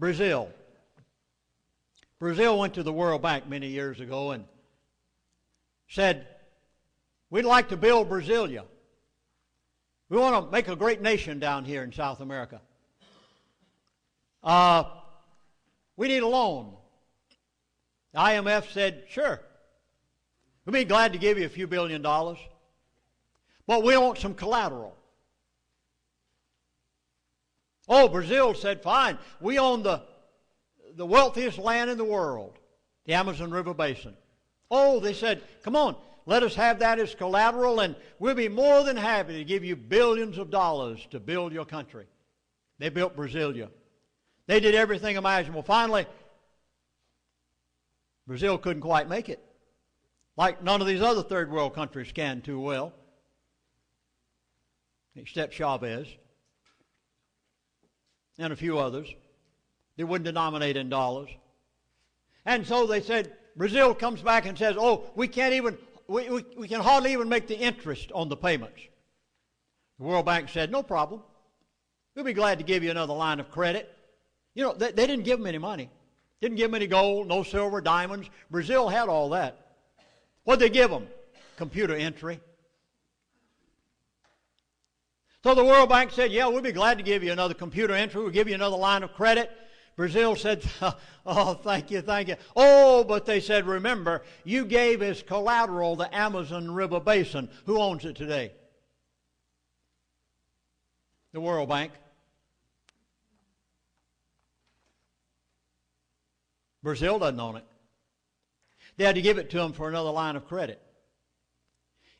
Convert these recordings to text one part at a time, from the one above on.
Brazil. Brazil went to the World Bank many years ago and said, we'd like to build Brasilia. We want to make a great nation down here in South America. We need a loan. The IMF said, sure. We'd be glad to give you a few $1 billion, but we want some collateral. Oh, Brazil said, fine. We own the wealthiest land in the world, the Amazon River Basin. Oh, they said, come on, let us have that as collateral, and we'll be more than happy to give you billions of dollars to build your country. They built Brasilia. They did everything imaginable. Finally, Brazil couldn't quite make it, like none of these other third world countries can too well, except Chavez and a few others. They wouldn't denominate in dollars. And so they said, Brazil comes back and says, oh, we can't even, we can hardly even make the interest on the payments. The World Bank said, no problem. We'll be glad to give you another line of credit. You know, they didn't give them any money. Didn't give them any gold, no silver, diamonds. Brazil had all that. What'd they give them? Computer entry. So the World Bank said, yeah, we'll be glad to give you another computer entry. We'll give you another line of credit. Brazil said, oh, thank you, thank you. Oh, but they said, remember, you gave as collateral the Amazon River Basin. Who owns it today? The World Bank. Brazil doesn't own it. They had to give it to them for another line of credit.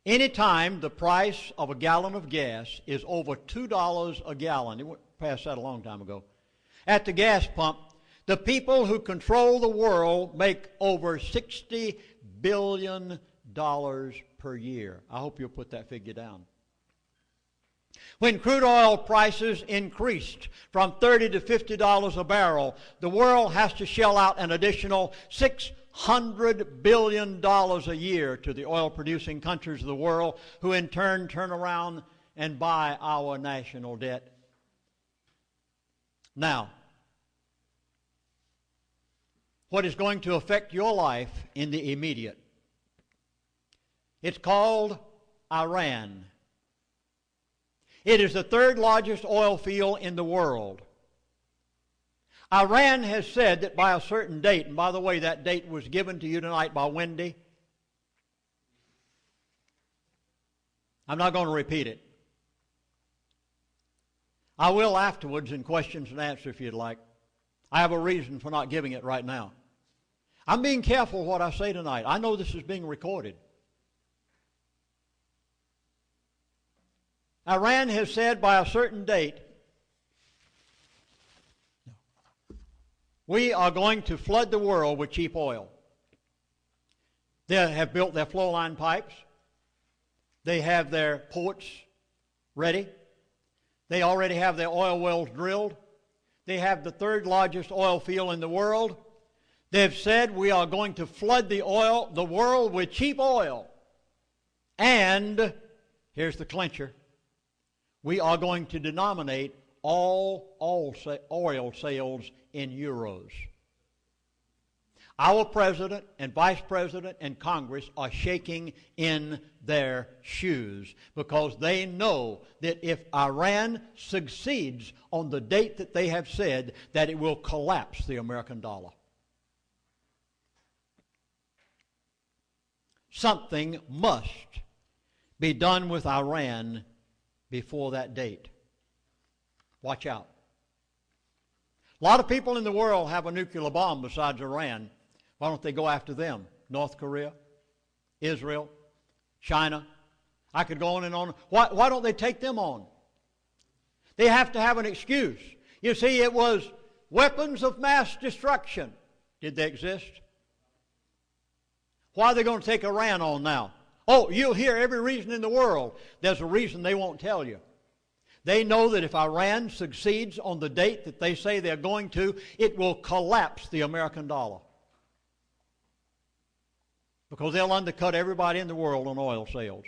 Anytime the price of a gallon of gas is over $2 a gallon, it went past that a long time ago, at the gas pump, the people who control the world make over $60 billion per year. I hope you'll put that figure down. When crude oil prices increased from $30 to $50 a barrel, the world has to shell out an additional $600 billion a year to the oil-producing countries of the world, who in turn turn around and buy our national debt. Now, what is going to affect your life in the immediate? It's called Iran. It is the third largest oil field in the world. Iran has said that by a certain date, and by the way, that date was given to you tonight by Wendy. I'm not going to repeat it. I will afterwards in questions and answers if you'd like. I have a reason for not giving it right now. I'm being careful what I say tonight. I know this is being recorded. Iran has said by a certain date, we are going to flood the world with cheap oil. They have built their flow line pipes. They have their ports ready. They already have their oil wells drilled. They have the third largest oil field in the world. They've said we are going to flood the world with cheap oil. And, here's the clincher, we are going to denominate all oil sales in euros. Our president and vice president and Congress are shaking in their shoes because they know that if Iran succeeds on the date that they have said, that it will collapse the American dollar. Something must be done with Iran before that date. Watch out. A lot of people in the world have a nuclear bomb besides Iran. Why don't they go after them? North Korea, Israel, China. I could go on and on. Why don't they take them on? They have to have an excuse. You see, it was weapons of mass destruction. Did they exist? Why are they going to take Iran on now? Oh, you'll hear every reason in the world. There's a reason they won't tell you. They know that if Iran succeeds on the date that they say they're going to, it will collapse the American dollar. Because they'll undercut everybody in the world on oil sales.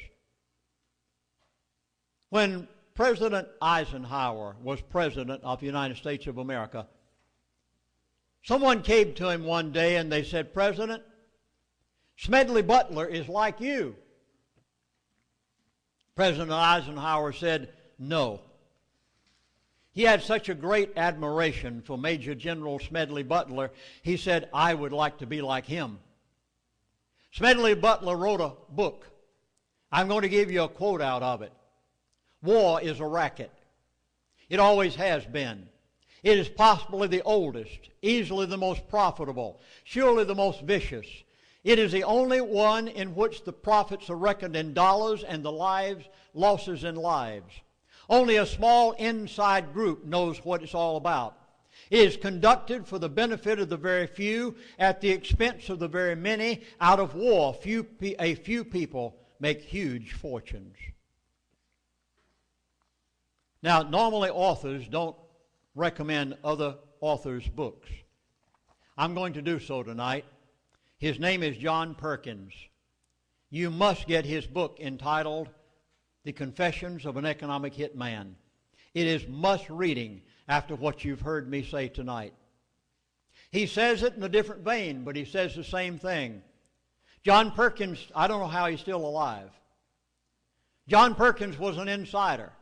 When President Eisenhower was President of the United States of America, Someone came to him one day and they said, "President, Smedley Butler is like you." President Eisenhower said, "No." He had such a great admiration for Major General Smedley Butler, he said, "I would like to be like him." Smedley Butler wrote a book. I'm going to give you a quote out of it. "War is a racket. It always has been. It is possibly the oldest, easily the most profitable, surely the most vicious. It is the only one in which the profits are reckoned in dollars and the losses in lives. Only a small inside group knows what it's all about. It is conducted for the benefit of the very few at the expense of the very many. Out of war, a few people make huge fortunes." Now, normally authors don't recommend other authors' books. I'm going to do so tonight. His name is John Perkins. You must get his book entitled The Confessions of an Economic Hitman. It is must reading after what you've heard me say tonight. He says it in a different vein, but he says the same thing. John Perkins, I don't know how he's still alive. John Perkins was an insider.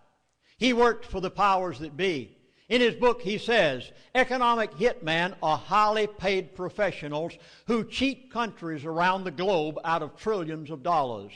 He worked for the powers that be. In his book, he says, economic hitmen are highly paid professionals who cheat countries around the globe out of trillions of dollars.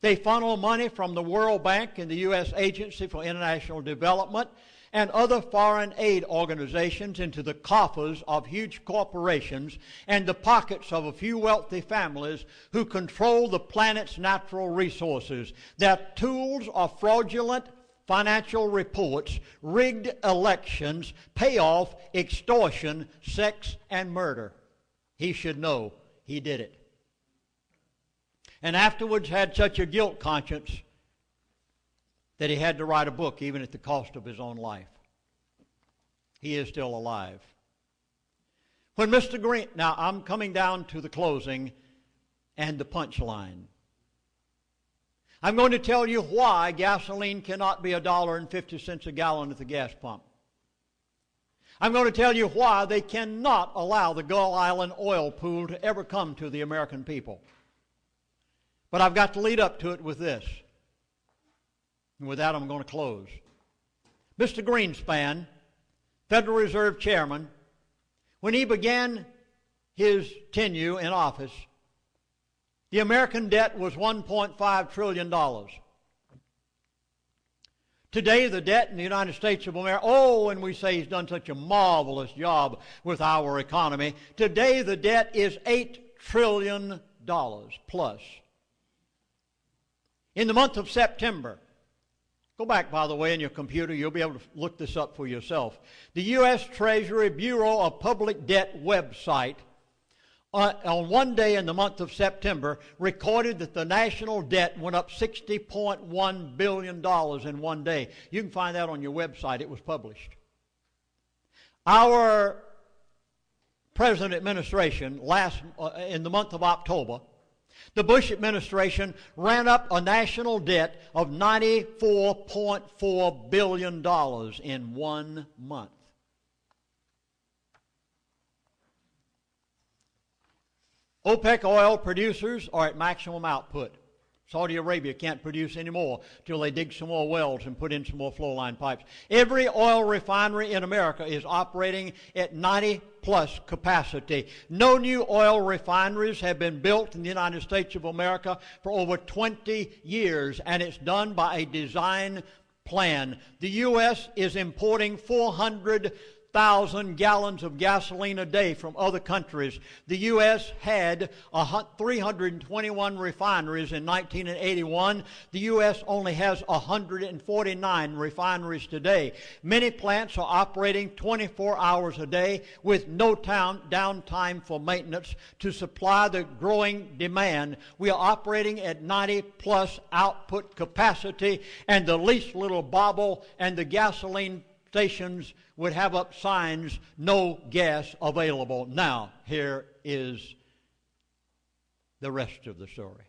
They funnel money from the Worldbank and the U.S. Agency for International Development and other foreign aid organizations into the coffers of huge corporations and the pockets of a few wealthy families who control the planet's natural resources. Their tools are fraudulent financial reports, rigged elections, payoff, extortion, sex, and murder. He should know he did it. And afterwards had such a guilt conscience that he had to write a book even at the cost of his own life. He is still alive. When Mr. Green, now I'm coming down to the closing and the punchline. I'm going to tell you why gasoline cannot be $1.50 a gallon at the gas pump. I'm going to tell you why they cannot allow the Gull Island oil pool to ever come to the American people. But I've got to lead up to it with this. And with that, I'm going to close. Mr. Greenspan, Federal Reserve Chairman, when he began his tenure in office, the American debt was $1.5 trillion. Today, the debt in the United States of America, and we say he's done such a marvelous job with our economy. Today, the debt is $8 trillion plus. In the month of September, go back, by the way, in your computer. You'll be able to look this up for yourself. The U.S. Treasury Bureau of Public Debt website on one day in the month of September, recorded that the national debt went up $60.1 billion in one day. You can find that on your website. It was published. Our present administration, in the month of October, the Bush administration ran up a national debt of $94.4 billion in 1 month. OPEC oil producers are at maximum output. Saudi Arabia can't produce any more till they dig some more wells and put in some more flowline pipes. Every oil refinery in America is operating at 90-plus capacity. No new oil refineries have been built in the United States of America for over 20 years, and it's done by a design plan. The U.S. is importing 400,000 gallons of gasoline a day from other countries. The U.S. had 321 refineries in 1981. The U.S. only has 149 refineries today. Many plants are operating 24 hours a day with no downtime for maintenance to supply the growing demand. We are operating at 90-plus output capacity, and the least little bobble and the gasoline stations would have up signs, no gas available. Now, here is the rest of the story.